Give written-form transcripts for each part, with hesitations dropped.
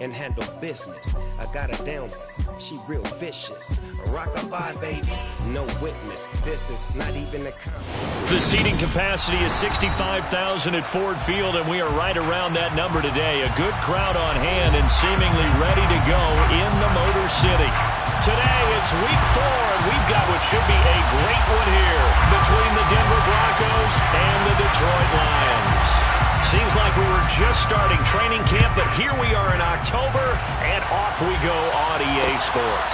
and handle business. I got her down, she real vicious. Rock-a-bye, baby, no witness. This is not even a comment. The seating capacity is 65,000 at Ford Field, and we are right around that number today. A good crowd on hand and seemingly ready to go in the Motor City. Today, it's week 4, and we've got what should be a great one here between the Denver Broncos and the Detroit Lions. Seems like we were just starting training camp, but here we are in October, and off we go on EA Sports.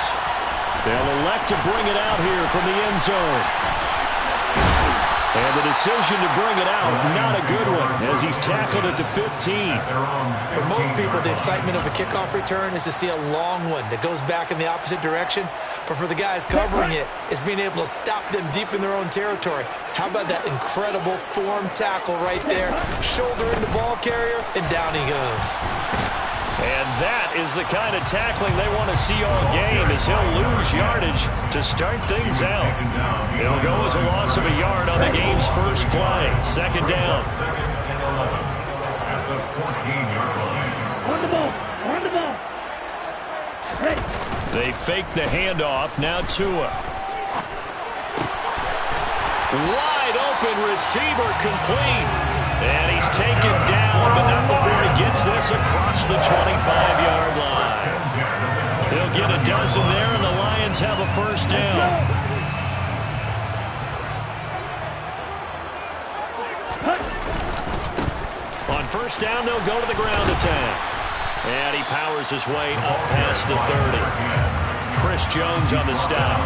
They'll elect to bring it out here from the end zone. And the decision to bring it out, not a good one, as he's tackled at the 15. For most people, the excitement of a kickoff return is to see a long one that goes back in the opposite direction. But for the guys covering it, it's being able to stop them deep in their own territory. How about that incredible form tackle right there? Shoulder into ball carrier, and down he goes. And that is the kind of tackling they want to see all game, as he'll lose yardage to start things out. It'll go as a loss of a yard on the game's first play. Second down. On the ball. On the ball. Hey. They fake the handoff. Now Tua. Wide open receiver complete. And he's taken down, but not before he gets this across the 25-yard line. He'll get a dozen there, and the Lions have a first down. On first down, they'll go to the ground attack. And he powers his way up past the 30. Chris Jones on the stop.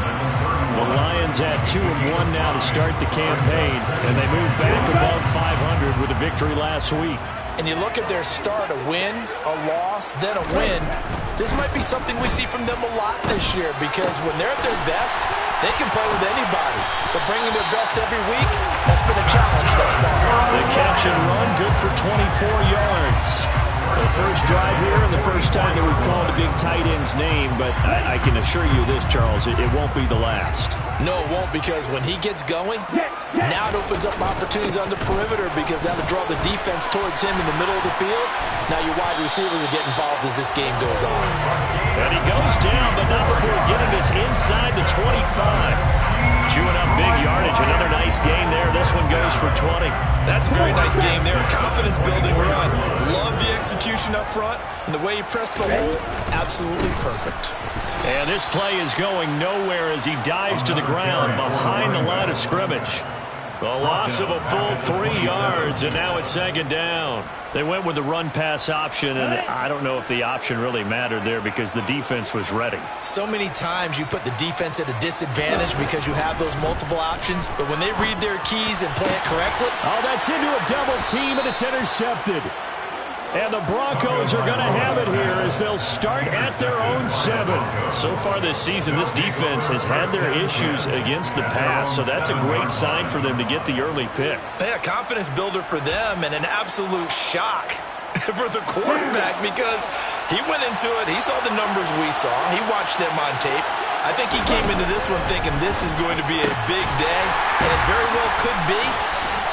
The Lions had 2-1 now to start the campaign, and they moved back above 500 with a victory last week. And you look at their start, a win, a loss, then a win. This might be something we see from them a lot this year, because when they're at their best, they can play with anybody. But bringing their best every week, that's been a challenge thus far. The catch and run, good for 24 yards. The first drive here and the first time that we've called a big tight end's name, but I can assure you this, Charles, it won't be the last. No, it won't, because when he gets going, now it opens up opportunities on the perimeter, because that'll draw the defense towards him in the middle of the field. Now your wide receivers will get involved as this game goes on. And he goes down, but not before getting this inside the 25. Chewing up big yardage. Another nice gain there. This one goes for 20. That's a very nice game there. Confidence-building run. Love the execution up front. And the way he pressed the hole, absolutely perfect. And this play is going nowhere as he dives to the ground behind the line of scrimmage. The loss of a full 3 yards, and now it's second down. They went with the run-pass option, and I don't know if the option really mattered there because the defense was ready. So many times you put the defense at a disadvantage because you have those multiple options, but when they read their keys and play it correctly... Oh, that's into a double team, and it's intercepted. And the Broncos are going to have it here as they'll start at their own 7. So far this season, this defense has had their issues against the pass, so that's a great sign for them to get the early pick. Yeah, confidence builder for them, and an absolute shock for the quarterback, because he went into it, he saw the numbers we saw, he watched them on tape. I think he came into this one thinking this is going to be a big day, and it very well could be,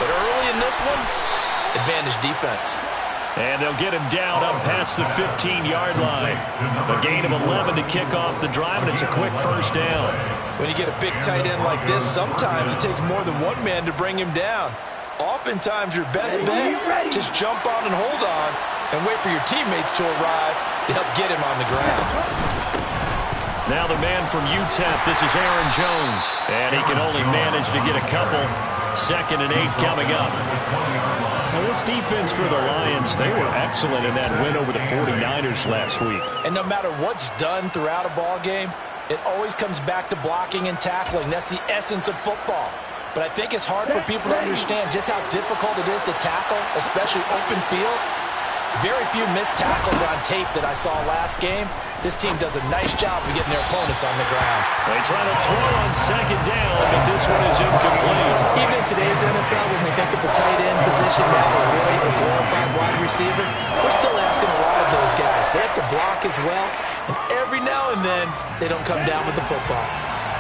but early in this one, advantage defense. And they'll get him down up past the 15-yard line. A gain of 11 to kick off the drive, and it's a quick first down. When you get a big tight end like this, sometimes it takes more than one man to bring him down. Oftentimes, your best bet, just jump on and hold on and wait for your teammates to arrive to help get him on the ground. Now the man from UTEP, this is Aaron Jones. And he can only manage to get a couple. 2nd and 8 coming up. Now this defense for the Lions, they were excellent in that win over the 49ers last week. And no matter what's done throughout a ball game, it always comes back to blocking and tackling. That's the essence of football. But I think it's hard for people to understand just how difficult it is to tackle, especially open field. Very few missed tackles on tape that I saw last game. This team does a nice job of getting their opponents on the ground. They try to throw on second down, but this one is incomplete. Even in today's NFL, when we think of the tight end position now as really a glorified wide receiver, we're still asking a lot of those guys. They have to block as well, and every now and then, they don't come down with the football.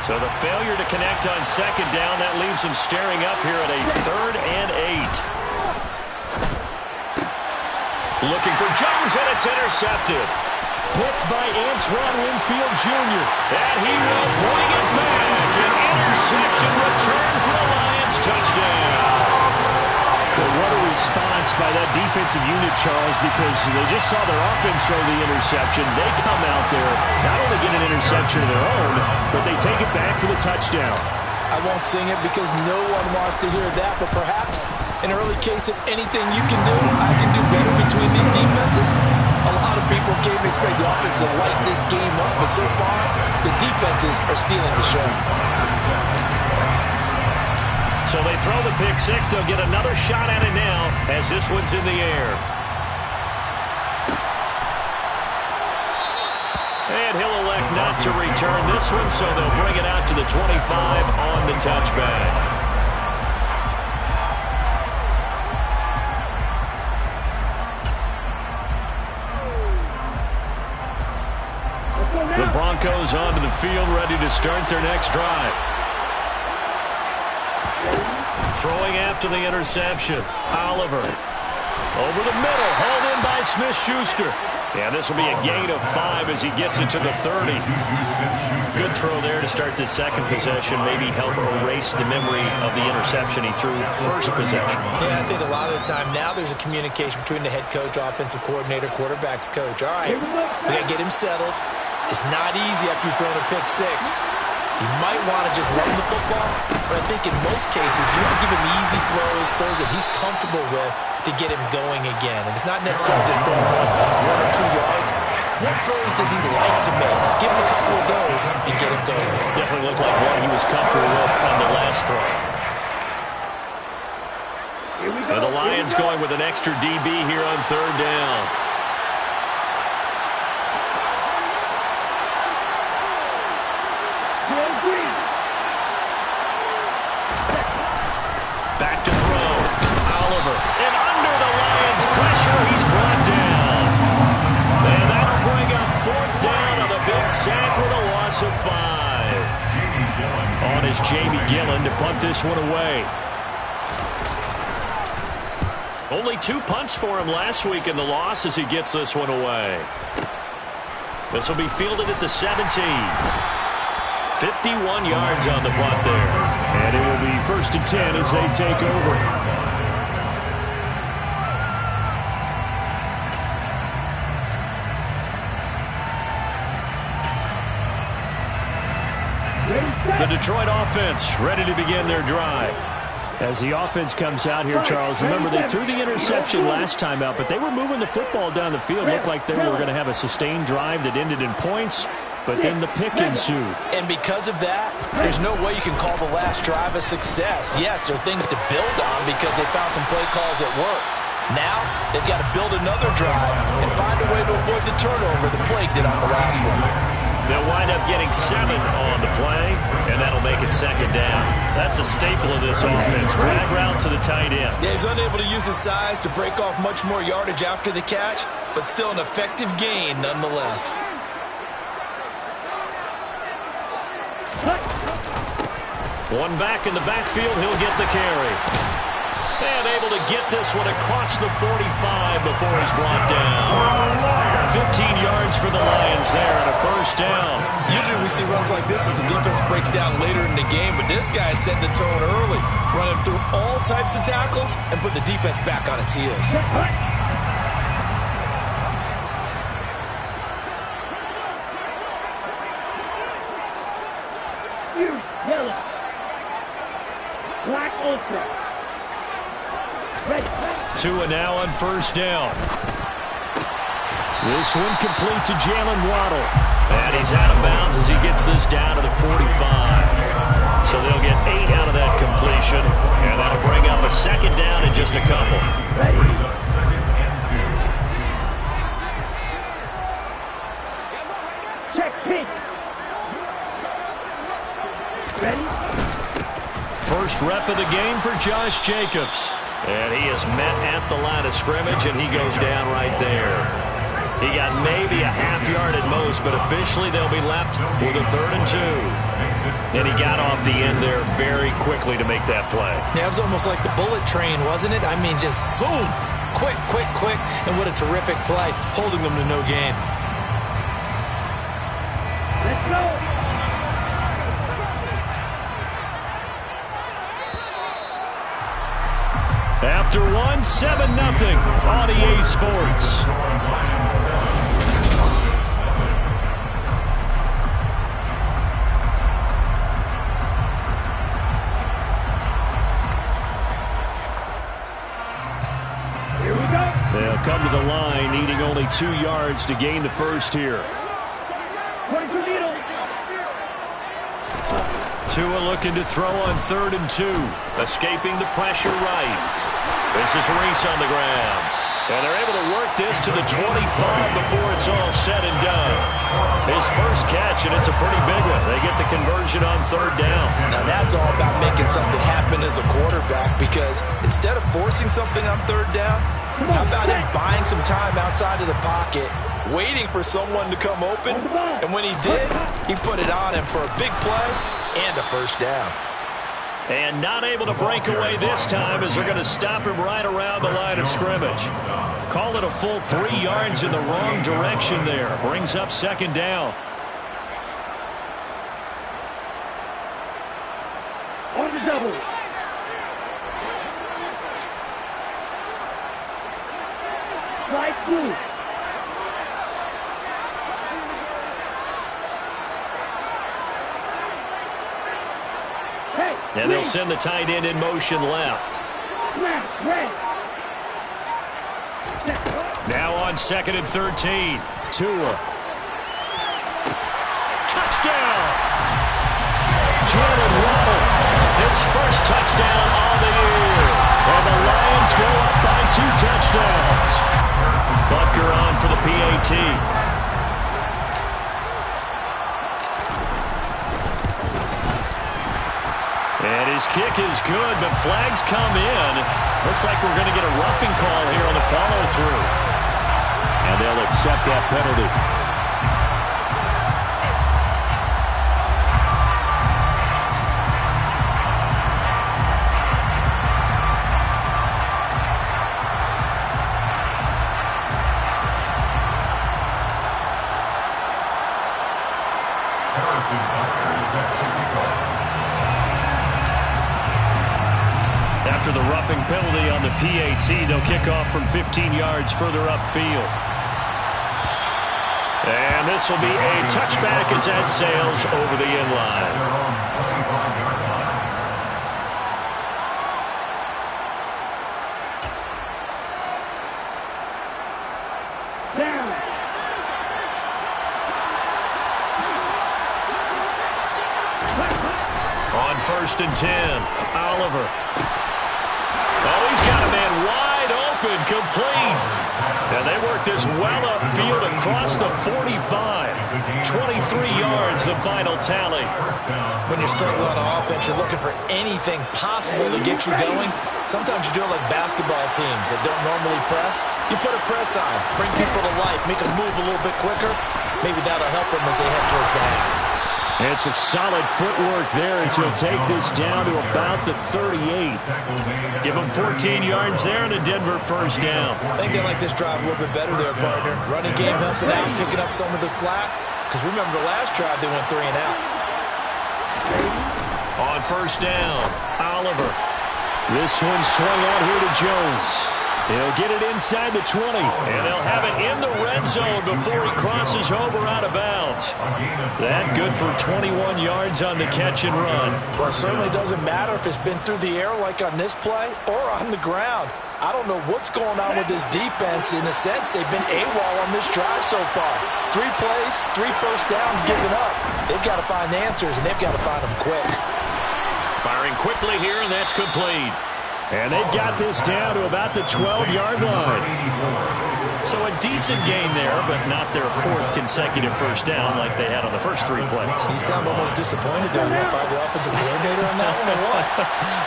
So the failure to connect on second down, that leaves them staring up here at a 3rd and 8. Looking for Jones, and it's intercepted. Picked by Antoine Winfield Jr. And he will bring it back. An interception return for the Lions. Touchdown. Well, what a response by that defensive unit, Charles, because they just saw their offense throw the interception. They come out there, not only get an interception of their own, but they take it back for the touchdown. I won't sing it because no one wants to hear that, but perhaps an early case of anything you can do, I can do better between these defenses. A lot of people came to expect the offense to light this game up, but so far, the defenses are stealing the show. So they throw the pick six. They'll get another shot at it now as this one's in the air. And he'll elect not to return this one, so they'll bring it out to the 25 on the touchback. The Broncos onto the field, ready to start their next drive. Throwing after the interception. Oliver. Over the middle. Hauled in by Smith-Schuster. Yeah, this will be a gain of 5 as he gets it to the 30. Good throw there to start the second possession. Maybe help erase the memory of the interception he threw first possession. Yeah, I think a lot of the time now there's a communication between the head coach, offensive coordinator, quarterback's coach. All right, we got to get him settled. It's not easy after you've thrown a pick six. You might want to just run the football, but I think in most cases you want to give him easy throws that he's comfortable with to get him going again. And it's not necessarily just throwing 1 or 2 yards. What throws does he like to make? Give him a couple of those and get him going. Definitely looked like one he was comfortable with on the last throw. And the Lions going with an extra DB here on third down. Back to throw. Oliver. And under the Lions' pressure, he's brought down. And that'll bring up fourth down on the big sack with a loss of 5. On is Jamie Gillen to punt this one away. Only 2 punts for him last week in the loss as he gets this one away. This will be fielded at the 17. 51 yards on the punt there. And it will be 1st and 10 as they take over. The Detroit offense ready to begin their drive. As the offense comes out here, Charles, remember they threw the interception last time out, but they were moving the football down the field. Looked like they were going to have a sustained drive that ended in points. But then the pick ensued. And because of that, there's no way you can call the last drive a success. Yes, there are things to build on because they found some play calls that work. Now, they've got to build another drive and find a way to avoid the turnover the play did on the last one. They'll wind up getting 7 on the play, and that'll make it second down. That's a staple of this offense. Drag route to the tight end. Yeah, he's unable to use his size to break off much more yardage after the catch, but still an effective gain nonetheless. One back in the backfield, he'll get the carry. And able to get this one across the 45 before he's brought down. 15 yards for the Lions there and a first down. Usually we see runs like this as the defense breaks down later in the game, but this guy set the tone early, running through all types of tackles and put the defense back on its heels. Black Ultra. Ready. 2 and now on first down. This one complete to Jalen Waddle. And he's out of bounds as he gets this down to the 45. So they'll get 8 out of that completion. And that'll bring up a second down in just a couple. Ready. Check pitch. Ready. First rep of the game for Josh Jacobs. And he is met at the line of scrimmage, and he goes down right there. He got maybe a half yard at most, but officially they'll be left with a 3rd and 2. And he got off the end there very quickly to make that play. Yeah, it was almost like the bullet train, wasn't it? I mean, just zoom. Quick, quick, quick. And what a terrific play, holding them to no gain. after one, 7-0 on EA Sports. They'll come to the line, needing only 2 yards to gain the first here. Tua looking to throw on 3rd and 2. Escaping the pressure right. This is Reese on the ground. And they're able to work this to the 25 before it's all said and done. His first catch, and it's a pretty big one. They get the conversion on 3rd down. Now that's all about making something happen as a quarterback, because instead of forcing something on 3rd down, how about him buying some time outside of the pocket, waiting for someone to come open, and when he did, he put it on him for a big play and a first down. And not able to break away this time as they're going to stop him right around the line of scrimmage. Call it a full 3 yards in the wrong direction there. Brings up 2nd down. On the double. Right through. And they'll send the tight end in motion left. Now on 2nd and 13. Tua. Touchdown! Jalen Waddle, his first touchdown on the year. And the Lions go up by 2 touchdowns. Butker on for the PAT. And his kick is good, but flags come in. Looks like we're going to get a roughing call here on the follow-through. And they'll accept that penalty. After the roughing penalty on the PAT, they'll kick off from 15 yards further upfield. And this will be a touchback as that sails over the end line. Down. On 1st and 10, Oliver. Oh, he's got a man wide open, complete. And they work this well upfield across the 45. 23 yards, the final tally. When you're struggling on offense, you're looking for anything possible to get you going. Sometimes you do it like basketball teams that don't normally press. You put a press on, bring people to life, make them move a little bit quicker. Maybe that'll help them as they head towards the half. And some solid footwork there as he'll take this down to about the 38. Give him 14 yards there and a Denver first down. I think they like this drive a little bit better there, partner. Running game helping out, picking up some of the slack. Because remember, the last drive they went 3 and out. On 1st down, Oliver. This one swung out here to Jones. He'll get it inside the 20, and they'll have it in the red zone before he crosses over out of bounds. That good for 21 yards on the catch and run. Well, it certainly doesn't matter if it's been through the air like on this play or on the ground. I don't know what's going on with this defense. In a sense, they've been AWOL on this drive so far. 3 plays, 3 first downs given up. They've got to find answers, and they've got to find them quick. Firing quickly here, and that's complete. And they've got this down to about the 12-yard line. So a decent gain there, but not their 4th consecutive first down like they had on the first 3 plays. You sound almost disappointed there. You want to fire the offensive coordinator on that one or what?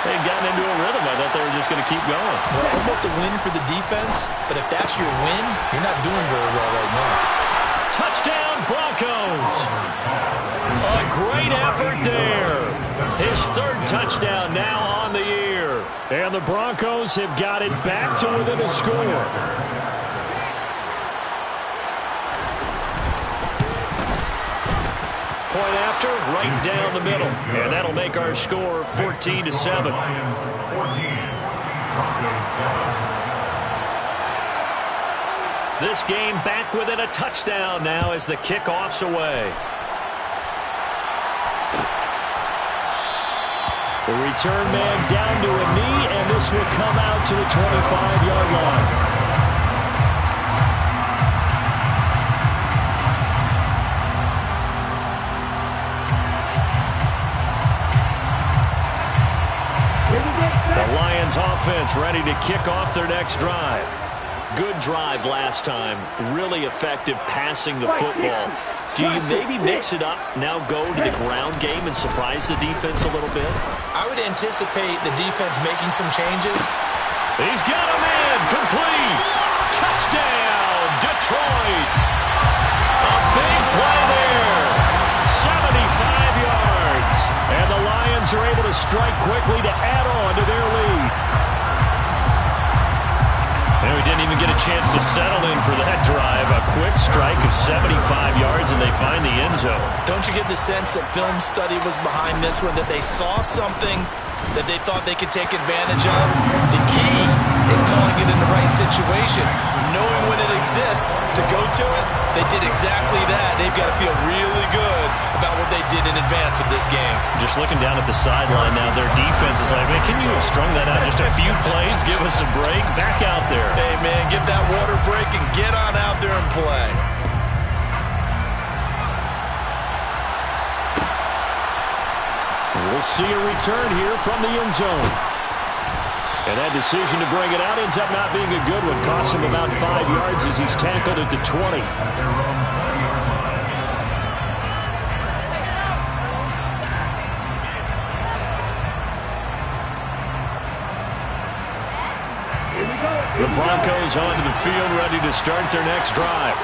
They'd gotten into a rhythm. I thought they were just going to keep going. Well, almost a win for the defense, but if that's your win, you're not doing very well right now. Touchdown, Broncos. A great effort there. His 3rd touchdown now on the year. And the Broncos have got it back to within a score. Point after, right down the middle. And that'll make our score 14-7. This game back within a touchdown now as the kickoff's away. The return man down to a knee, and this will come out to the 25-yard line. The Lions offense ready to kick off their next drive. Good drive last time. Really effective passing the football. Do you maybe mix it up, now go to the ground game and surprise the defense a little bit? I would anticipate the defense making some changes. He's got a man complete. Touchdown, Detroit. A big play there. 75 yards. And the Lions are able to strike quickly to add on to their lead. And we didn't even get a chance to settle in for that drive. A quick strike of 75 yards, and they find the end zone. Don't you get the sense that film study was behind this one, that they saw something that they thought they could take advantage of? The key is calling it in the right situation, knowing when it exists to go to it. They did exactly that. They've got to feel really good about what they did in advance of this game. Just looking down at the sideline now, their defense is like, man, can you have strung that out just a few plays? Give us a break. Back out there. Hey, man, get that water break and get on out there and play. We'll see a return here from the end zone. And that decision to bring it out ends up not being a good one. Costs him about 5 yards as he's tackled at the 20. The Broncos onto the field, ready to start their next drive.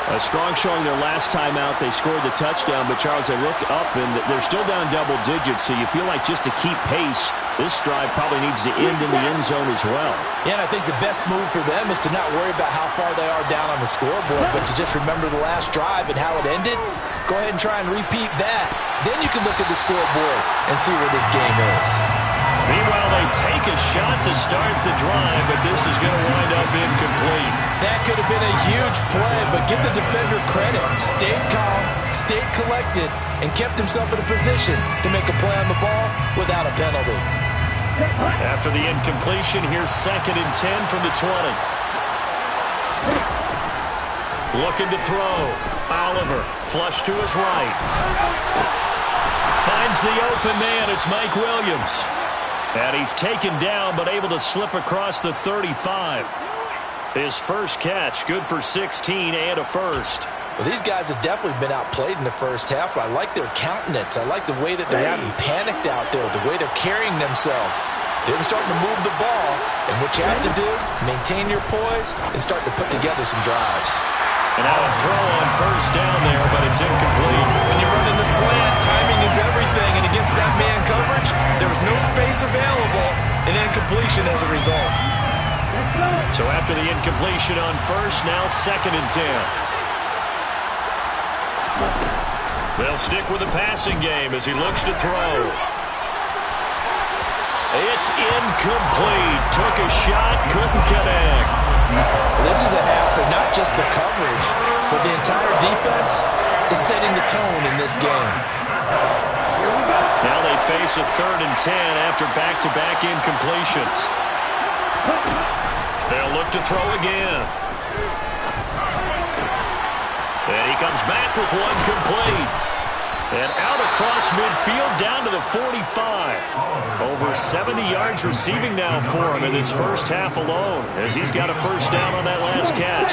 A strong showing their last time out. They scored the touchdown, but, Charles, they looked up, and they're still down double digits, so you feel like just to keep pace, this drive probably needs to end in the end zone as well. Yeah, and I think the best move for them is to not worry about how far they are down on the scoreboard, but to just remember the last drive and how it ended. Go ahead and try and repeat that. Then you can look at the scoreboard and see where this game is. Meanwhile, they take a shot to start the drive, but this is going to wind up incomplete. That could have been a huge play, but give the defender credit. Stayed calm, stayed collected, and kept himself in a position to make a play on the ball without a penalty. After the incompletion, here's 2nd and 10 from the 20. Looking to throw. Oliver, flush to his right. Finds the open man. It's Mike Williams. And he's taken down, but able to slip across the 35. His first catch, good for 16 and a first. Well, these guys have definitely been outplayed in the first half. I like their countenance. I like the way that they're having panicked out there, the way they're carrying themselves. They're starting to move the ball, and what you have to do, maintain your poise and start to put together some drives. And now a throw on first down there, but it's incomplete. When you run in the slant, timing is everything, and against that man coverage, there was no space available, and incompletion as a result. So after the incompletion on first, now 2nd and 10. They'll stick with the passing game as he looks to throw. It's incomplete. Took a shot, couldn't connect. This is a half for not just the coverage, but the entire defense is setting the tone in this game. Now they face a 3rd and 10 after back-to-back incompletions. They'll look to throw again. And he comes back with one complete. And out across midfield down to the 45. Over 70 yards receiving now for him in this first half alone, as he's got a first down on that last catch.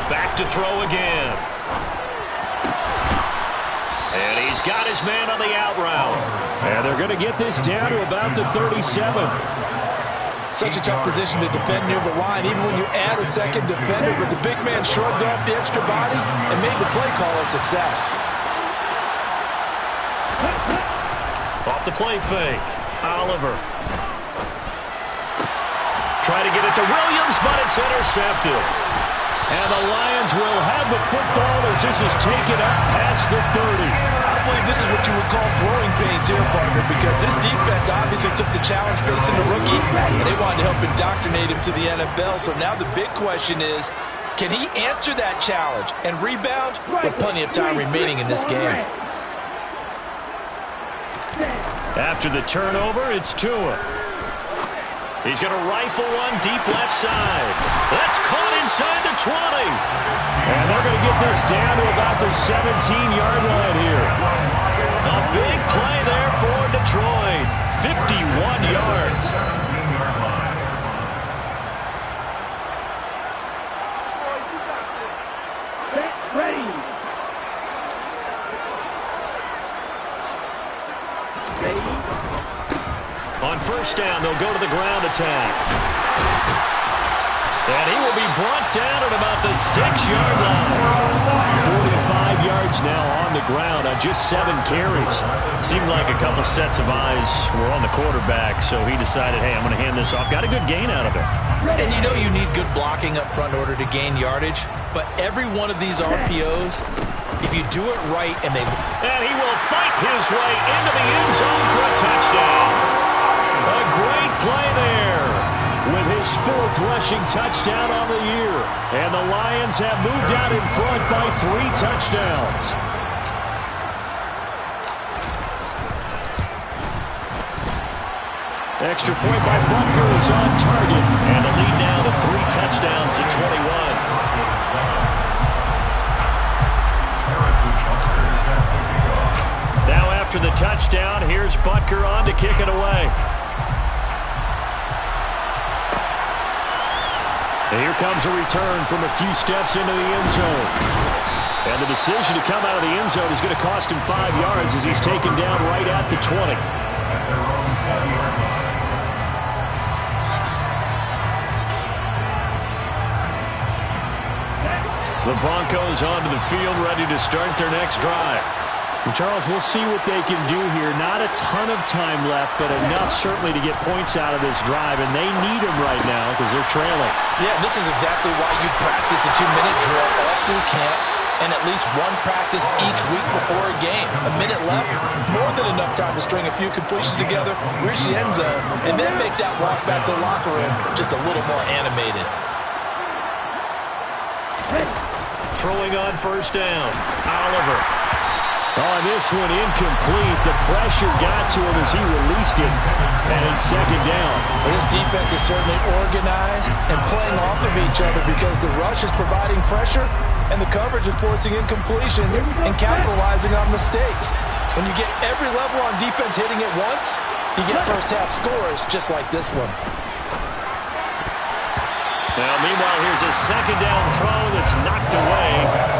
Back to throw again. And he's got his man on the out route. And they're going to get this down to about the 37. Such a tough position to defend near the line, even when you add a second defender, but the big man shrugged off the extra body and made the play call a success. Off the play fake. Oliver. Try to get it to Williams, but it's intercepted. And the Lions will have the football as this is taken up past the 30. I believe this is what you would call growing pains here, partner, because this defense obviously took the challenge facing the rookie, and they wanted to help indoctrinate him to the NFL. So now the big question is, can he answer that challenge and rebound with plenty of time remaining in this game? After the turnover, it's Tua. He's going to rifle one deep left side. That's caught inside the 20. And they're going to get this down to about the 17-yard line here. A big play there for Detroit. 51 yards. Set, ready. On first down, they'll go to the ground attack. And he will be brought down at about the 6-yard line. 45 yards now on the ground on just 7 carries. Seemed like a couple sets of eyes were on the quarterback, so he decided, hey, I'm going to hand this off. Got a good gain out of it. And you know you need good blocking up front in order to gain yardage, but every one of these RPOs, if you do it right and they... And he will fight his way into the end zone for a touchdown. A great play there with his 4th rushing touchdown on the year. And the Lions have moved out in front by 3 touchdowns. Extra point by Butker is on target. And the lead now to 3 touchdowns at 21. Now after the touchdown, here's Butker on to kick it away. And here comes a return from a few steps into the end zone. And the decision to come out of the end zone is going to cost him 5 yards as he's taken down right at the 20. The Broncos onto the field, ready to start their next drive. And Charles, we'll see what they can do here. Not a ton of time left, but enough certainly to get points out of this drive, and they need them right now because they're trailing. Yeah, this is exactly why you practice a 2-minute drill all through camp and at least one practice each week before a game. A minute left, more than enough time to string a few completions together, reach the end zone, and then make that walk back to the locker room just a little more animated. Throwing on first down, Oliver. On this one, incomplete. The pressure got to him as he released it. And it's second down. Well, this defense is certainly organized and playing off of each other because the rush is providing pressure and the coverage is forcing incompletions and capitalizing on mistakes. When you get every level on defense hitting it once, you get first-half scores just like this one. Now, meanwhile, here's a second down throw that's knocked away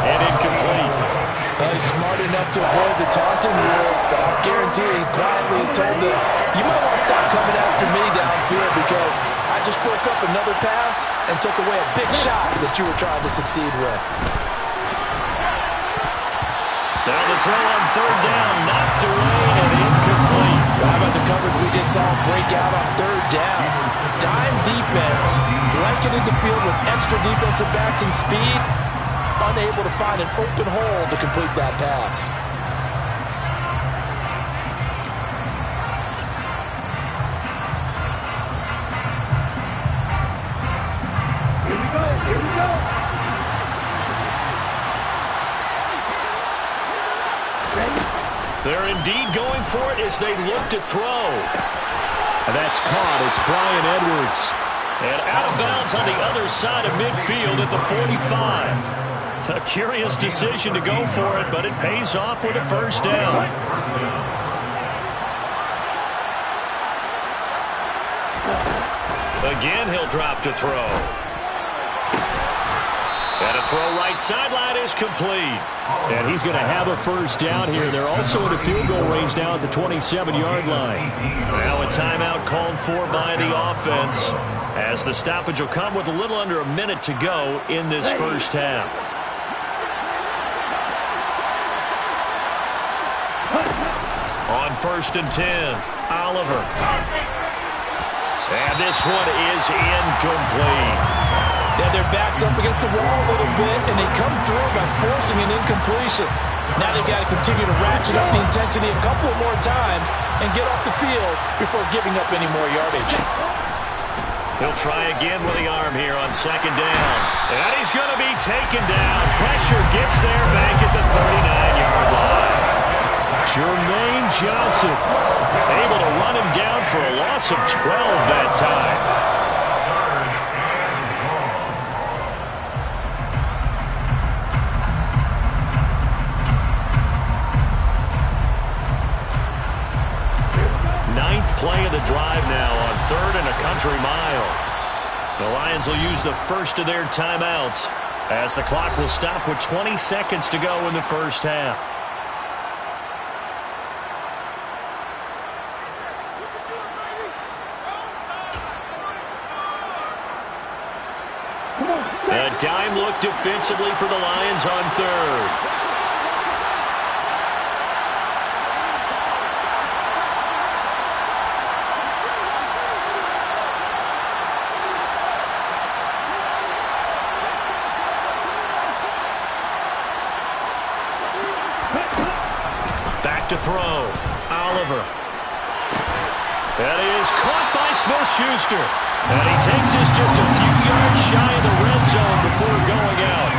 and incomplete. He's smart enough to avoid the taunting rule, but I guarantee he quietly is told that you might want to stop coming after me downfield because I just broke up another pass and took away a big shot that you were trying to succeed with. Now the throw on third down, knocked away and incomplete. How about the coverage we just saw break out on third down? Dime defense, blanketed the field with extra defensive backs and speed, unable to find an open hole to complete that pass. Here we go, here we go. They're indeed going for it as they look to throw. That's caught. It's Brian Edwards. And out of bounds on the other side of midfield at the 45. A curious decision to go for it, but it pays off with a first down. Again, he'll drop to throw. And a throw right sideline is complete. And he's going to have a first down here. They're also in a field goal range now at the 27-yard line. Now a timeout called for by the offense, as the stoppage will come with a little under a minute to go in this first half. On first and 10, Oliver. And this one is incomplete. Yeah, their backs up against the wall a little bit, and they come through by forcing an incompletion. Now they've got to continue to ratchet up the intensity a couple more times and get off the field before giving up any more yardage. He'll try again with the arm here on second down. And he's going to be taken down. Pressure gets there back at the 39-yard line. Jermaine Johnson able to run him down for a loss of 12 that time. Play of the drive now on 3rd and a country mile. The Lions will use the first of their timeouts as the clock will stop with 20 seconds to go in the first half. A dime look defensively for the Lions on 3rd. To throw. Oliver. That is caught by Smith-Schuster. And he takes us just a few yards shy of the red zone before going out.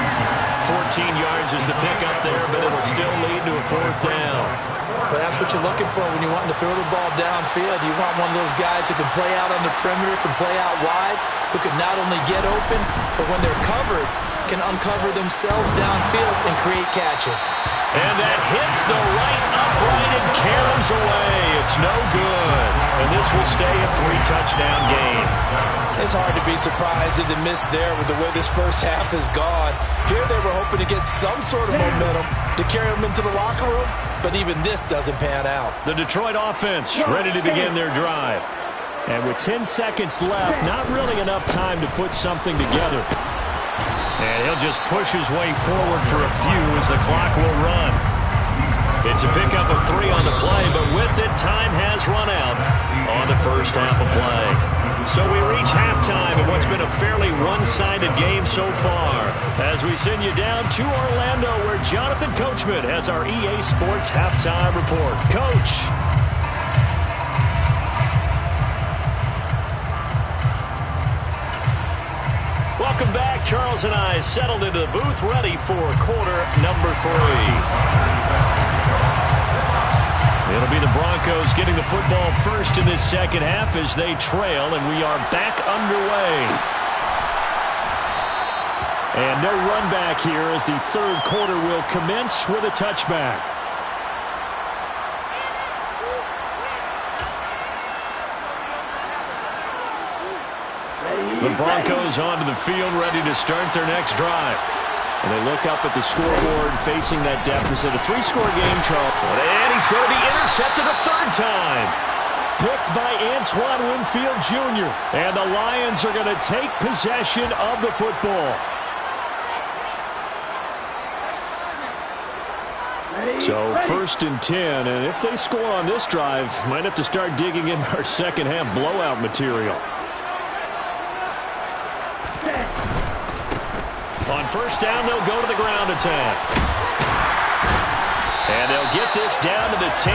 14 yards is the pickup there, but it'll still lead to a 4th down. But that's what you're looking for when you want to throw the ball downfield. You want one of those guys who can play out on the perimeter, can play out wide, who can not only get open, but when they're covered, can uncover themselves downfield and create catches. And that hits the right upright and caroms away. It's no good. And this will stay a 3-touchdown game. It's hard to be surprised at the miss there with the way this first half has gone. Here they were hoping to get some sort of momentum to carry them into the locker room, but even this doesn't pan out. The Detroit offense ready to begin their drive. And with 10 seconds left, not really enough time to put something together. And he'll just push his way forward for a few as the clock will run. It's a pickup of 3 on the play, but with it, time has run out on the first half of play. So we reach halftime in what's been a fairly one-sided game so far as we send you down to Orlando where Jonathan Coachman has our EA Sports halftime report. Coach. Welcome back. Charles and I settled into the booth ready for quarter number 3. It'll be the Broncos getting the football first in this second half as they trail, and we are back underway. And no run back here as the third quarter will commence with a touchback. The Broncos onto the field, ready to start their next drive. And they look up at the scoreboard, facing that deficit. A 3-score game, Charles. And he's going to be intercepted a 3rd time. Picked by Antoine Winfield Jr. And the Lions are going to take possession of the football. So 1st and 10, and if they score on this drive, might have to start digging in our second half blowout material. On 1st down, they'll go to the ground attack. And they'll get this down to the 10.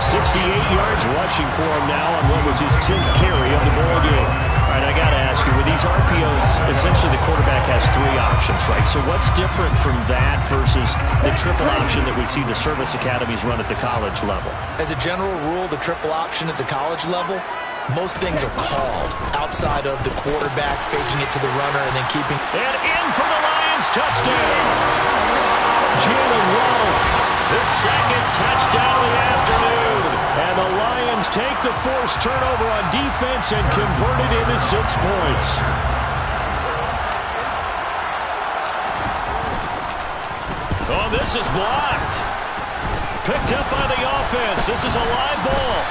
68 yards rushing for him now on what was his 10th carry of the ball game. All right, I got to ask you, with these RPOs, essentially the quarterback has 3 options, right? So what's different from that versus the triple option that we see the service academies run at the college level? As a general rule, the triple option at the college level, most things are called outside of the quarterback faking it to the runner and then keeping. And in for the Lions, touchdown. Jalen Waddle, the 2nd touchdown of the afternoon. And the Lions take the forced turnover on defense and convert it into 6 points. Oh, this is blocked. Picked up by the offense. This is a live ball.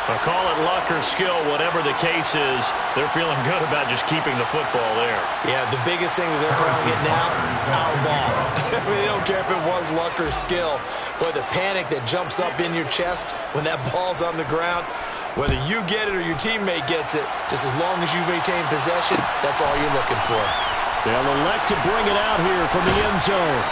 I'll call it luck or skill, whatever the case is. They're feeling good about just keeping the football there. Yeah, the biggest thing that they're calling it now, our ball. I mean, they don't care if it was luck or skill. But the panic that jumps up in your chest when that ball's on the ground, Whether you get it or your teammate gets it, just as long as you maintain possession, that's all you're looking for. They'll elect to bring it out here from the end zone.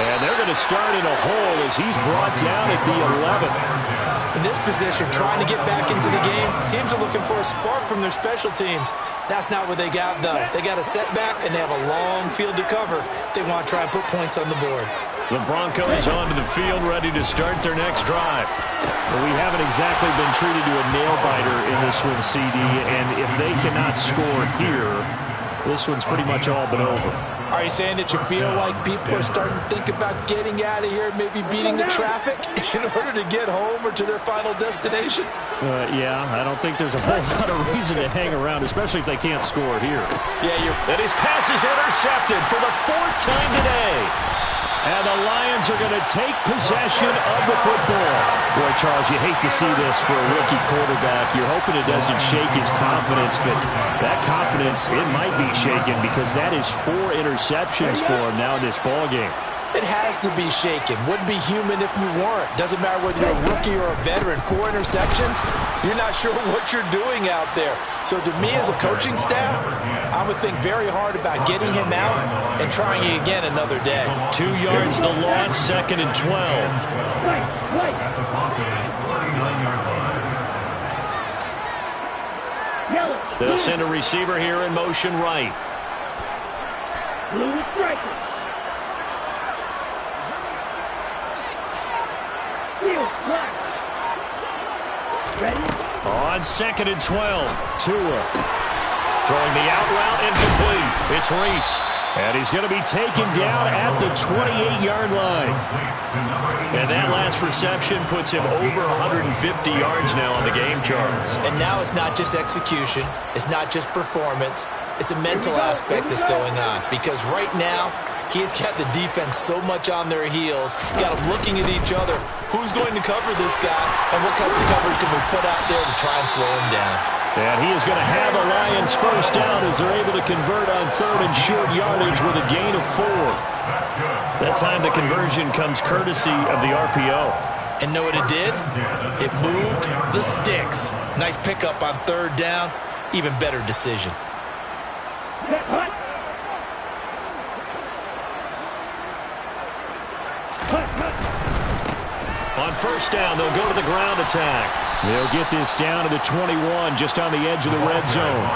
And they're going to start in a hole as he's brought down at the 11. In this position, trying to get back into the game, teams are looking for a spark from their special teams. That's not what they got, though. They got a setback, and they have a long field to cover if they want to try and put points on the board. The Broncos onto the field, ready to start their next drive. Well, we haven't exactly been treated to a nail-biter in this one, CD, and if they cannot score here, this one's pretty much all but over. Are you saying that you feel like people are starting to think about getting out of here, maybe beating the traffic in order to get home or to their final destination? Yeah, I don't think there's a whole lot of reason to hang around, especially if they can't score here. And his pass is intercepted for the 4th time today. And the Lions are going to take possession of the football. Boy, Charles, you hate to see this for a rookie quarterback. You're hoping it doesn't shake his confidence, but that confidence, it might be shaken because that is 4 interceptions for him now in this ballgame. It has to be shaken. Wouldn't be human if you weren't. Doesn't matter whether you're a rookie or a veteran. 4 interceptions, you're not sure what you're doing out there. So to me as a coaching staff, I would think very hard about getting him out and trying it again another day. 2 yards the loss, 2nd and 12. They'll send a receiver here in motion right. Blue striker. Ready? On 2nd and 12. Tua throwing the out route incomplete. It's Reese. And he's going to be taken down at the 28-yard line. And that last reception puts him over 150 yards now on the game charts. And now it's not just execution. It's not just performance. It's a mental aspect that's going on. Because right now, he's got the defense so much on their heels. Got them looking at each other. Who's going to cover this guy? And what kind of coverage can we put out there to try and slow him down? And he is going to have the Lions first down as they're able to convert on 3rd and short yardage with a gain of 4. That time the conversion comes courtesy of the RPO. And know what it did? It moved the sticks. Nice pickup on 3rd down. Even better decision. On 1st down, they'll go to the ground attack. They'll get this down to the 21, just on the edge of the red zone.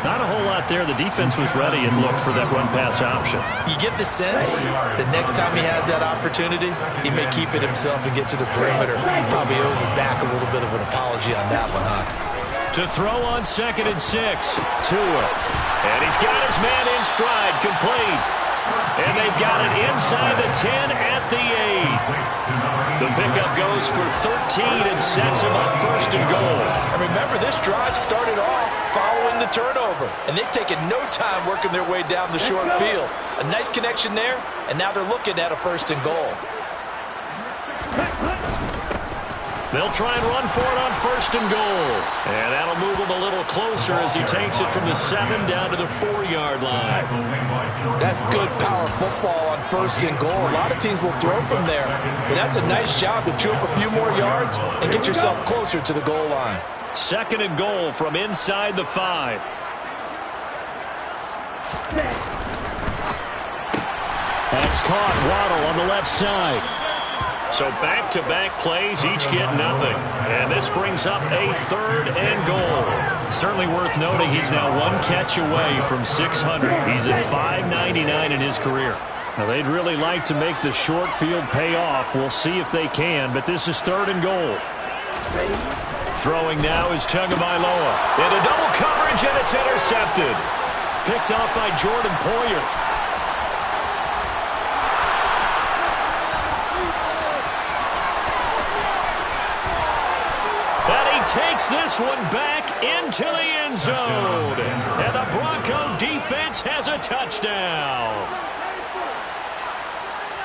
Not a whole lot there. The defense was ready and looked for that run-pass option. You get the sense that next time he has that opportunity, he may keep it himself and get to the perimeter. Probably owes his back a little bit of an apology on that one, huh? To throw on 2nd and 6. Tua. And he's got his man in stride, complete. And they've got it inside the 10 at the 8. The pickup goes for 13 and sets him up 1st and goal. And remember, this drive started off following the turnover. And they've taken no time working their way down the short field. A nice connection there, and now they're looking at a 1st and goal. They'll try and run for it on 1st and goal. And that'll move him a little closer as he takes it from the 7 down to the 4-yard line. That's good power football on 1st and goal. A lot of teams will throw from there. But that's a nice job to chew up a few more yards and get yourself closer to the goal line. 2nd and goal from inside the 5. That's caught. Waddle on the left side. So back-to-back plays, each get nothing. And this brings up a 3rd and goal. Certainly worth noting he's now 1 catch away from 600. He's at 599 in his career. Now, they'd really like to make the short field pay off. We'll see if they can, but this is 3rd and goal. Throwing now is Tagovailoa. Into double coverage, and it's intercepted. Picked off by Jordan Poyer. Takes this one back into the end zone. And the Bronco defense has a touchdown.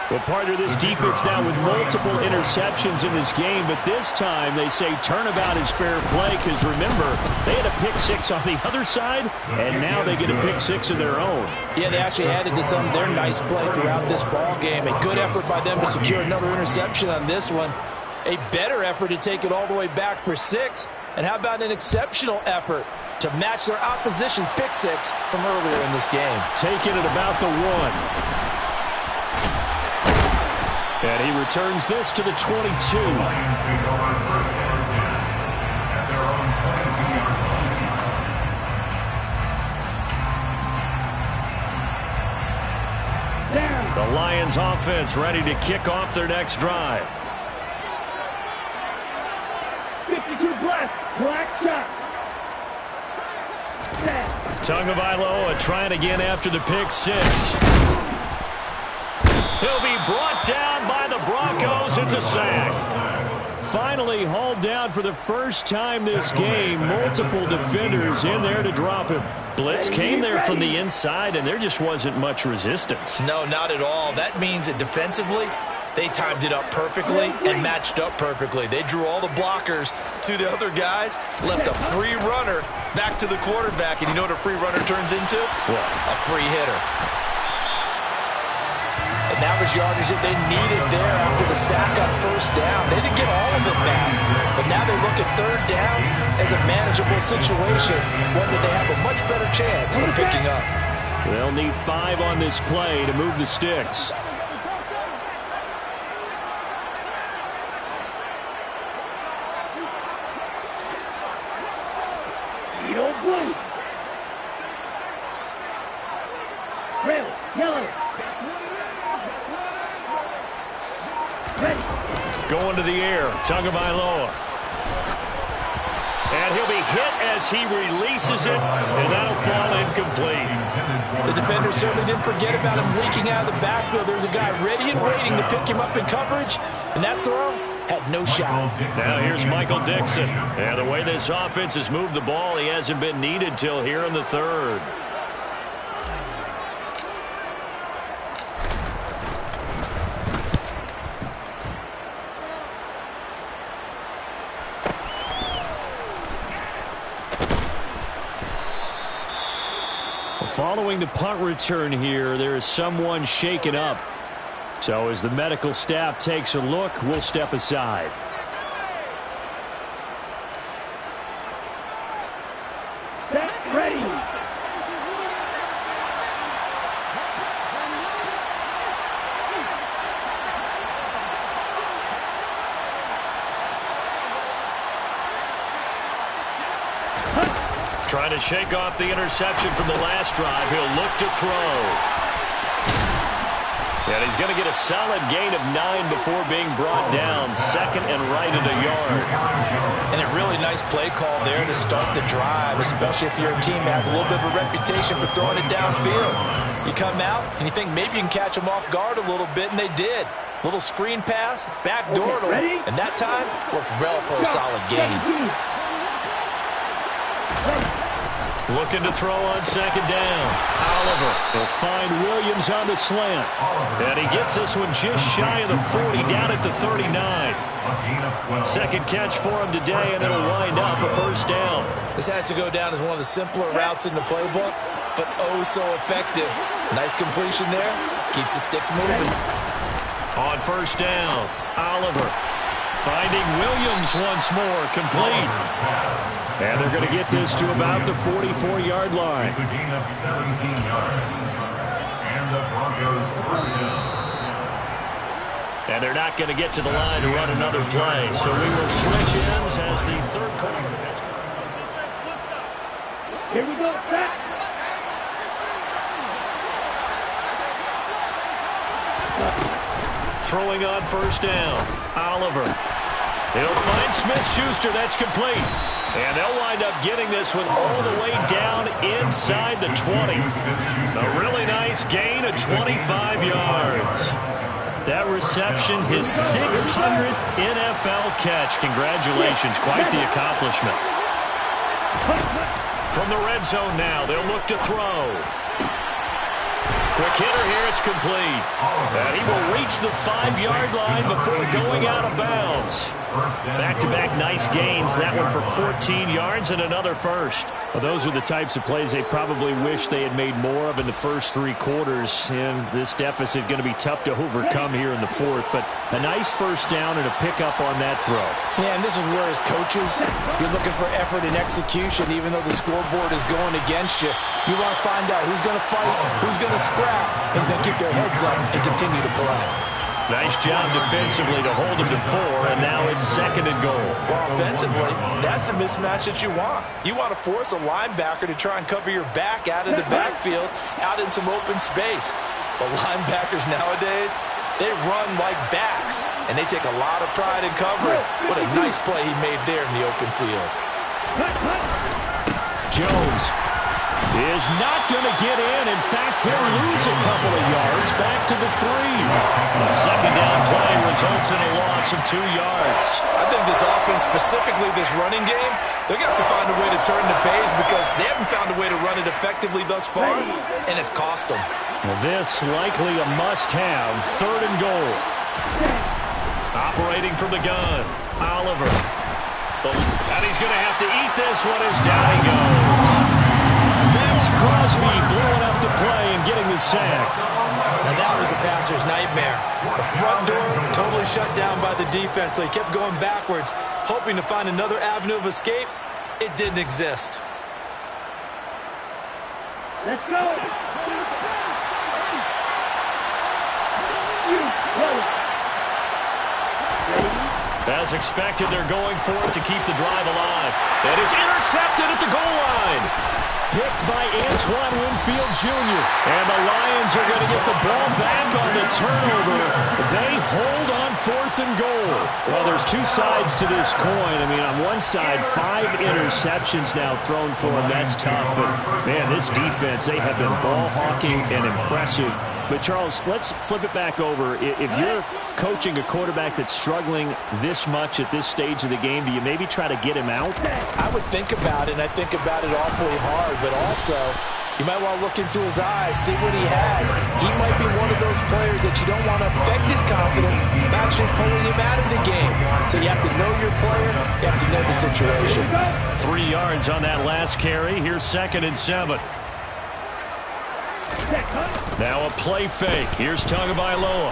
Well, partner, this defense now with multiple interceptions in this game, but this time they say turnabout is fair play because, remember, they had a pick 6 on the other side, and now they get a pick 6 of their own. Yeah, they actually added to some of their nice play throughout this ball game. A good effort by them to secure another interception on this one. A better effort to take it all the way back for 6. And how about an exceptional effort to match their opposition's pick six from earlier in this game? Taking it about the 1. And he returns this to the 22. The Lions offense ready to kick off their next drive. 52 black shot. Tagovailoa trying again after the pick six. He'll be brought down by the Broncos. It's a sack. Finally hauled down for the first time this game. Multiple defenders in there to drop him. Blitz came there from the inside, and there just wasn't much resistance. No, not at all. That means that defensively, they timed it up perfectly and matched up perfectly. They drew all the blockers to the other guys, left a free runner back to the quarterback. And you know what a free runner turns into? What? A free hitter. And that was yardage that they needed there after the sack on first down. They didn't get all of it back, but now they look at third down as a manageable situation, one that they have a much better chance of picking up. They'll need 5 on this play to move the sticks. Blue. Red, yellow. Red. Going to the air, Tagovailoa. And he'll be hit as he releases it, and that'll fall incomplete. The defender certainly didn't forget about him leaking out of the backfield. There's a guy ready and waiting to pick him up in coverage, and that throw had no shot. Now here's Michael Dixon. And the way this offense has moved the ball, he hasn't been needed till here in the third. Following the punt return here, there is someone shaken up. So as the medical staff takes a look, we'll step aside. Set, ready. Trying to shake off the interception from the last drive. He'll look to throw. And he's going to get a solid gain of 9 before being brought down. Second and right at a yard. And a really nice play call there to start the drive, especially if your team has a little bit of a reputation for throwing it downfield. You come out and you think maybe you can catch them off guard a little bit, and they did. Little screen pass, backdoor to him, and that time worked well for a solid gain. Looking to throw on second down. Oliver will find Williams on the slant. And he gets this one just shy of the 40, down at the 39. Second catch for him today, and it'll wind up a first down. This has to go down as one of the simpler routes in the playbook, but oh so effective. Nice completion there. Keeps the sticks moving. On first down, Oliver finding Williams once more, complete. And they're going to get this to about the 44-yard line. It's a gain of 17 yards. And the Broncos first down. And they're not going to get to the line to run another play. So we will switch ends as the third quarter. Here we go, set. Throwing on first down, Oliver. He'll find Smith-Schuster. That's complete. And they'll wind up getting this one all the way down inside the 20. A really nice gain of 25 yards. That reception, his 600th NFL catch. Congratulations. Quite the accomplishment. From the red zone now, they'll look to throw. Quick hitter here, it's complete. And he will reach the 5-yard line before going out of bounds. Back-to-back nice gains. That one for 14 yards and another first. Well, those are the types of plays they probably wish they had made more of in the first 3 quarters. And this deficit going to be tough to overcome here in the fourth. But a nice first down and a pickup on that throw. Yeah, and this is where as coaches, you're looking for effort and execution. Even though the scoreboard is going against you, you want to find out who's going to fight, who's going to scrap, who's going to keep their heads up and continue to play. Nice job defensively to hold him to 4, and now it's 2nd and goal. Well, offensively, that's the mismatch that you want. You want to force a linebacker to try and cover your back out of the backfield, out in some open space. The linebackers nowadays, they run like backs, and they take a lot of pride in covering. What a nice play he made there in the open field. Jones is not going to get in. In fact, he'll lose a couple of yards back to the 3. A 2nd down play results in a loss of 2 yards. I think this offense, specifically this running game, they're going to have to find a way to turn the page because they haven't found a way to run it effectively thus far, and it's cost them. Well, this likely a must-have. 3rd and goal. Operating from the gun, Oliver. And he's going to have to eat this one as down he goes. That's Crosby blowing up the play and getting the sack. Now that was a passer's nightmare. The front door totally shut down by the defense, so he kept going backwards, hoping to find another avenue of escape. It didn't exist. Let's go. As expected, they're going for it to keep the drive alive. And it's intercepted at the goal line. Picked by Antoine Winfield Jr. And the Lions are going to get the ball back on the turnover. They hold on 4th and goal. Well, there's 2 sides to this coin. I mean, on one side, 5 interceptions now thrown for them. That's tough. But, man, this defense, they have been ball hawking and impressive. But, Charles, let's flip it back over. If you're coaching a quarterback that's struggling this much at this stage of the game, do you maybe try to get him out? I would think about it, and I think about it awfully hard. But also, you might want to look into his eyes, see what he has. He might be one of those players that you don't want to affect his confidence by actually pulling him out of the game. So you have to know your player. You have to know the situation. 3 yards on that last carry. Here's 2nd and 7. Now a play fake. Here's Tagovailoa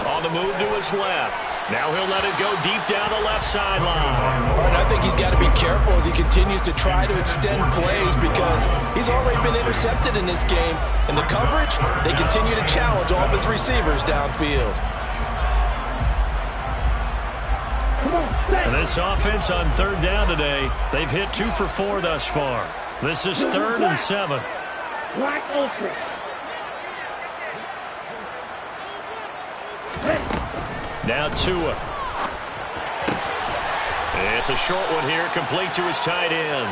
on the move to his left. Now he'll let it go deep down the left sideline. And I think he's got to be careful as he continues to try to extend plays because he's already been intercepted in this game. And the coverage, they continue to challenge all of his receivers downfield. And this offense on 3rd down today, they've hit 2 for 4 thus far. This is 3rd and 7. Black Ultra. Now Tua. It's a short one here, complete to his tight end.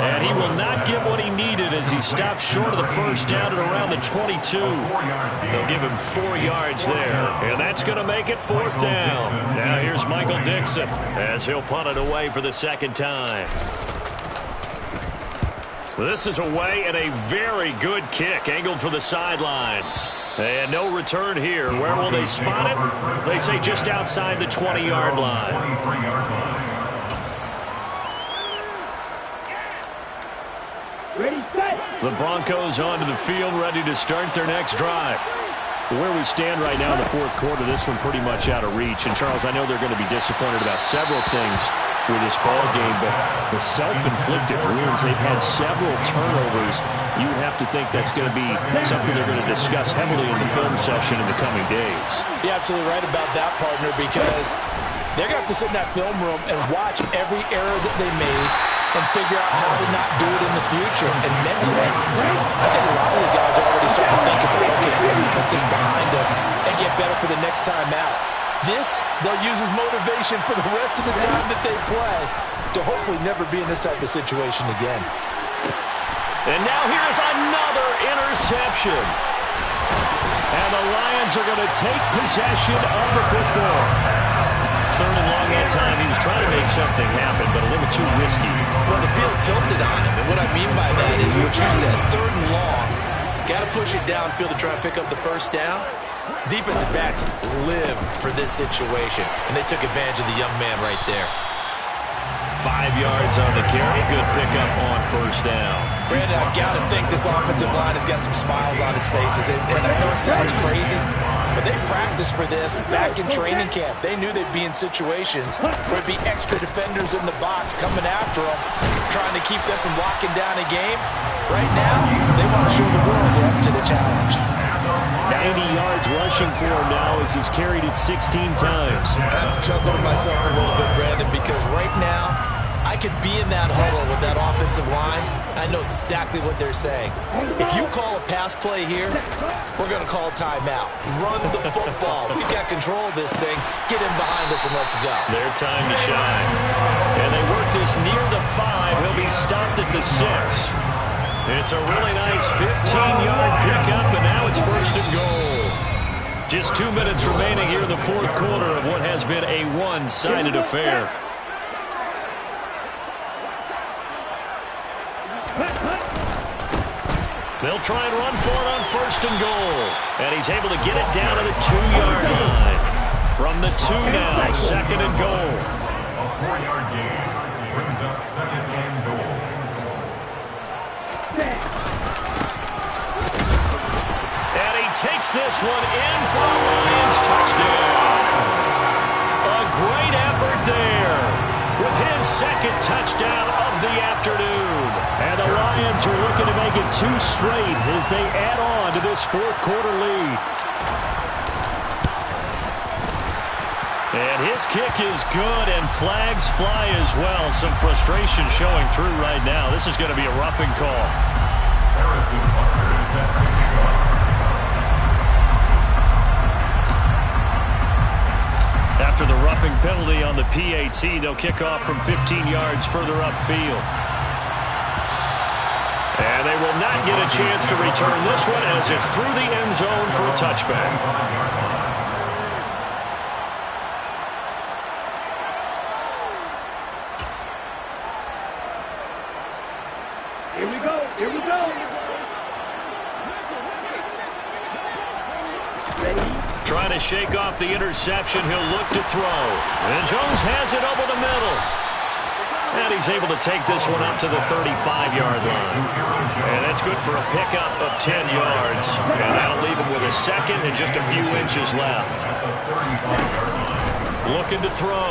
And he will not get what he needed as he stopped short of the first down at around the 22. They'll give him 4 yards there. And that's going to make it 4th down. Now here's Michael Dixon as he'll punt it away for the 2nd time. This is away and a very good kick, angled for the sidelines. And no return here. Where will they spot it? They say just outside the 20-yard line. Ready, set. The Broncos onto the field, ready to start their next drive. Where we stand right now in the 4th quarter, this one pretty much out of reach. And, Charles, I know they're going to be disappointed about several things with this ball game, but the self-inflicted wounds, they've had several turnovers. You have to think that's going to be something they're going to discuss heavily in the film session in the coming days. You're absolutely right about that, partner, because they're going to have to sit in that film room and watch every error that they made and figure out how to not do it in the future. And mentally, I think a lot of the guys are already starting to think about, okay, how do we put this behind us and get better for the next time out? This, they'll use as motivation for the rest of the time that they play to hopefully never be in this type of situation again. And now here's another interception. And the Lions are going to take possession of the football. 3rd and long that time. He was trying to make something happen, but a little too risky. Well, the field tilted on him, and what I mean by that is what you said, 3rd and long. Got to push it downfield to try and pick up the first down. Defensive backs live for this situation, and they took advantage of the young man right there. 5 yards on the carry. Good pickup on first down. Brandon, I've got to think this offensive line has got some smiles on its faces. And I know it sounds crazy, but they practiced for this back in training camp. They knew they'd be in situations where it'd be extra defenders in the box coming after them, trying to keep them from locking down a game. Right now, they want to show the world they're up to the challenge. 90 yards rushing for him now as he's carried it 16 times. I have to chuckle to myself a little bit, Brandon, because right now, I could be in that huddle with that offensive line. I know exactly what they're saying. If you call a pass play here, we're going to call a timeout. Run the football. We've got control of this thing. Get in behind us and let's go. Their time to shine. And they work this near the 5. He'll be stopped at the 6. It's a really nice 15-yard pickup, and now it's first and goal. Just 2 minutes remaining here in the fourth quarter of what has been a one-sided affair. They'll try and run for it on first and goal. And he's able to get it down to the 2-yard line. From the 2 now, second and goal. A 4-yard gain brings up second and goal. And he takes this one in for a Lions touchdown. A great effort there with his second touchdown of the afternoon. And the Lions are looking to make it 2 straight as they add on to this fourth quarter lead. And his kick is good, and flags fly as well. Some frustration showing through right now. This is going to be a roughing call. Harrison Butker is set to kick off. After the roughing penalty on the PAT, they'll kick off from 15 yards further upfield. And they will not get a chance to return this one as it's through the end zone for a touchback. Here we go. Here we go. Ready? Trying to shake off the interception. He'll look to throw. And Jones has it over the middle. And he's able to take this one up to the 35-yard line. And that's good for a pickup of 10 yards. And that'll leave him with a second and just a few inches left. Looking to throw.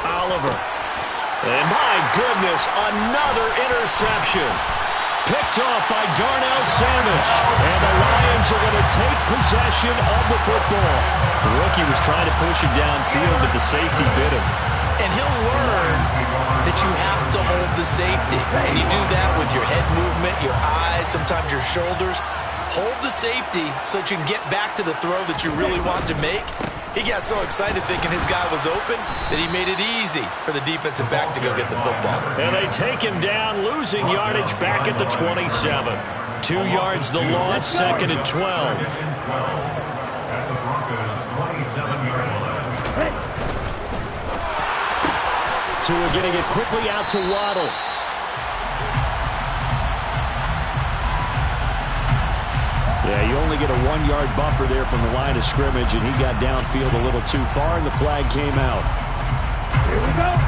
Oliver. And my goodness, another interception. Picked off by Darnell Savage. And the Lions are going to take possession of the football. The rookie was trying to push him downfield, but the safety bit him. And he'll learn that you have to hold the safety. And you do that with your head movement, your eyes, sometimes your shoulders. Hold the safety so that you can get back to the throw that you really want to make. He got so excited thinking his guy was open that he made it easy for the defensive back to go get the football. And they take him down, losing yardage back at the 27. 2 yards the loss, second and 12. At the Broncos' 27-yard line. Tua getting it quickly out to Waddle. Yeah, you only get a 1-yard buffer there from the line of scrimmage, and he got downfield a little too far, and the flag came out. Here we go.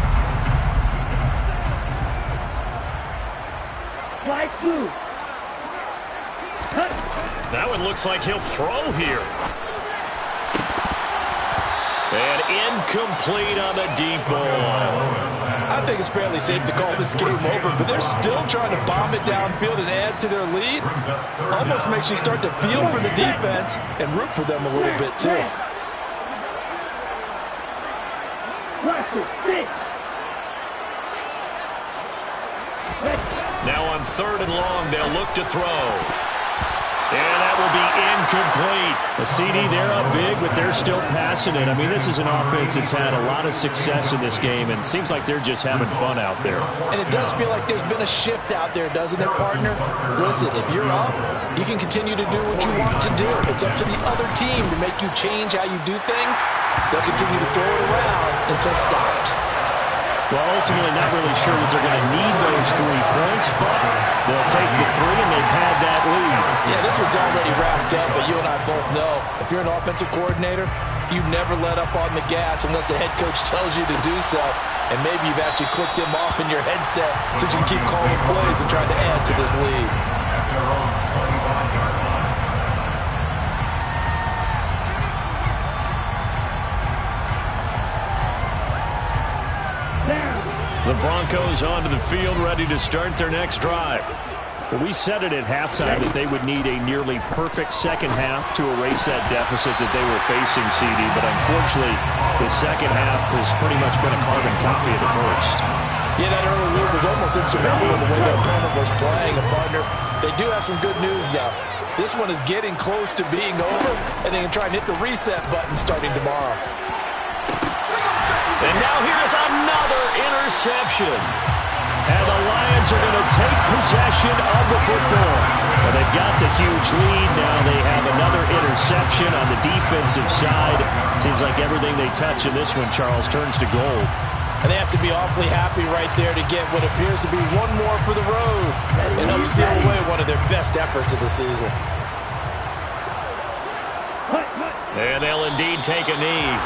Flag blue. That one looks like he'll throw here. And incomplete on the deep ball. I think it's fairly safe to call this game over, but they're still trying to bomb it downfield and add to their lead. Almost makes you start to feel for the defense and root for them a little bit, too. Now on third and long, they'll look to throw. And that will be incomplete. A CD, they're up big, but they're still passing it. I mean, this is an offense that's had a lot of success in this game, and it seems like they're just having fun out there. And it does feel like there's been a shift out there, doesn't it, partner? Listen, if you're up, you can continue to do what you want to do. It's up to the other team to make you change how you do things. They'll continue to throw it around until stopped. Well, ultimately, not really sure that they're going to need those 3 points, but they'll take the 3, and they've had that lead. Yeah, this one's already wrapped up, but you and I both know if you're an offensive coordinator, you never let up on the gas unless the head coach tells you to do so. And maybe you've actually clicked him off in your headset so you can keep calling plays and trying to add to this lead. At their own 21-yard line. The Broncos onto the field, ready to start their next drive. Well, we said it at halftime that they would need a nearly perfect second half to erase that deficit that they were facing, CD, but unfortunately, the second half has pretty much been a carbon copy of the first. Yeah, that early lead was almost insurmountable the way their opponent was playing. A partner, they do have some good news, though. This one is getting close to being over, and they can try and hit the reset button starting tomorrow. And now here's another interception. And the Lions are going to take possession of the football. Well, they've got the huge lead. Now they have another interception on the defensive side. Seems like everything they touch in this one, Charles, turns to gold. And they have to be awfully happy right there to get what appears to be one more for the road and help seal away one of their best efforts of the season. And they'll indeed take a knee.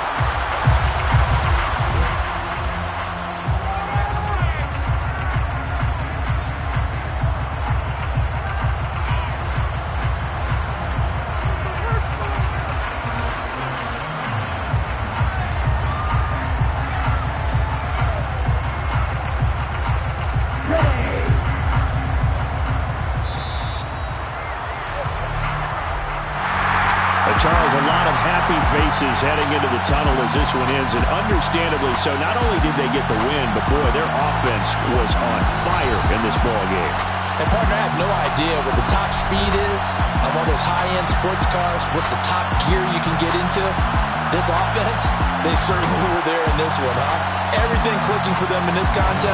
Charles, a lot of happy faces heading into the tunnel as this one ends, and understandably so. Not only did they get the win, but boy, their offense was on fire in this ball game. And partner, I have no idea what the top speed is on one of those high-end sports cars. What's the top gear you can get into? This offense, they certainly were there in this one, huh? Everything clicking for them in this contest.